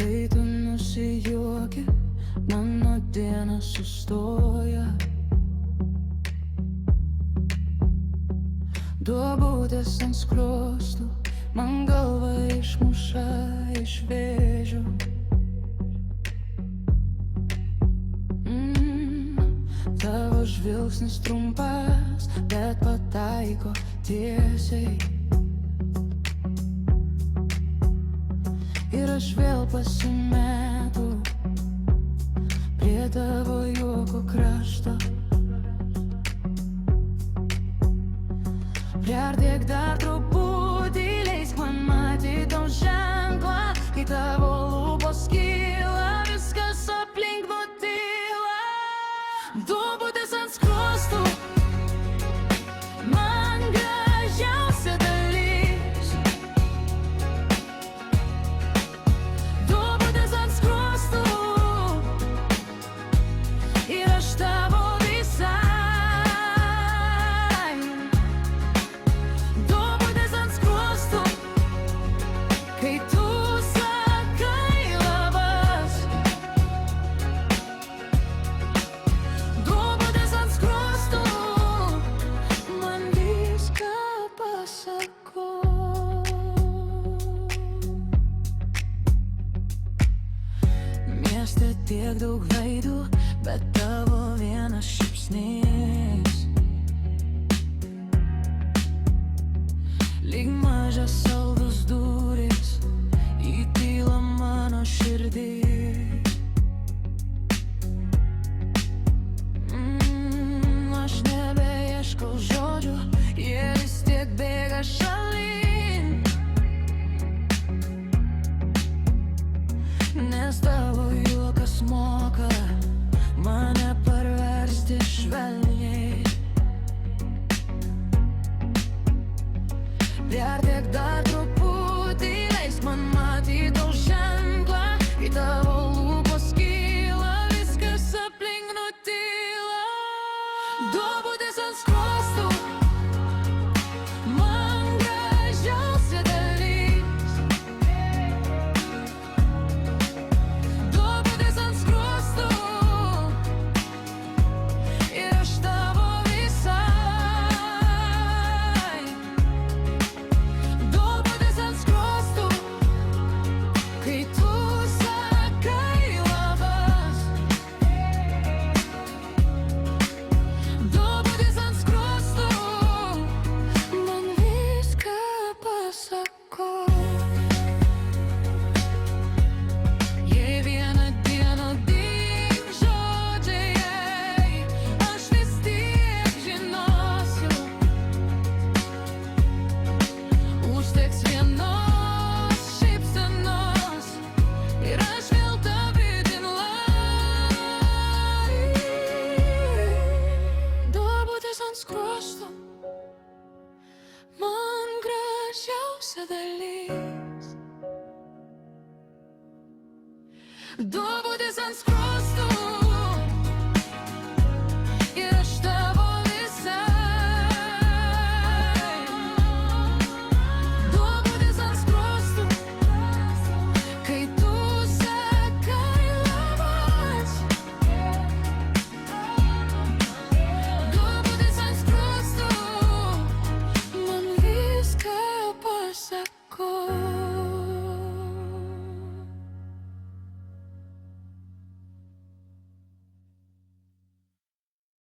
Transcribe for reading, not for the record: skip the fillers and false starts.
Kai tu nusijuoki, mano diena sustoja. Duobutės ant skruostų, man galva išmuša iš vėžių. Tavo žvilgsnis trumpas, bet pataiko tiesiai. Ir aš vėl pasimetu prie tavo juoko krašto. Priartėk dar truputį, leisk man matyti tau ženklą. Kai tavo lūpos kyla, viskas aplink nutyla. Duobutės ant skruostų, man gražiausia dalis. Duobutės ant skruostų, ir aš tavo visai. Duobutės ant skruostų, kai tu sakai labas. Duobutės ant skruostų, man viską pasako. Mieste tiek daug veidų, bet tavo vienas šypsnys lyg mažas saldus dūris į tylą mano širdį. Aš nebeieškau žodžių, jie vis tiek bėga šalin. Nes tavo juokas moka mane parversti švelniai. Priartėk dar truputį, leisk man matyti tau ženklą. Kai tavo lūpos kyla, viskas aplink nutyla. Duobutės ant skruostų, man gražiausia dalis. Duobutės ant skruostų, ir aš tavo visai. Duobutės ant skruostų, kai tu sakai labas. Duobutės ant skruostų, man viską pasako. Jei vieną dieną dings žodžiai, aš vis tiek žinosiu. Užteks vienos šypsenos, ir aš vėl tavydin lai. Duobutės ant skruostų, man gražiausia dalis. Duobutės ant skruostų.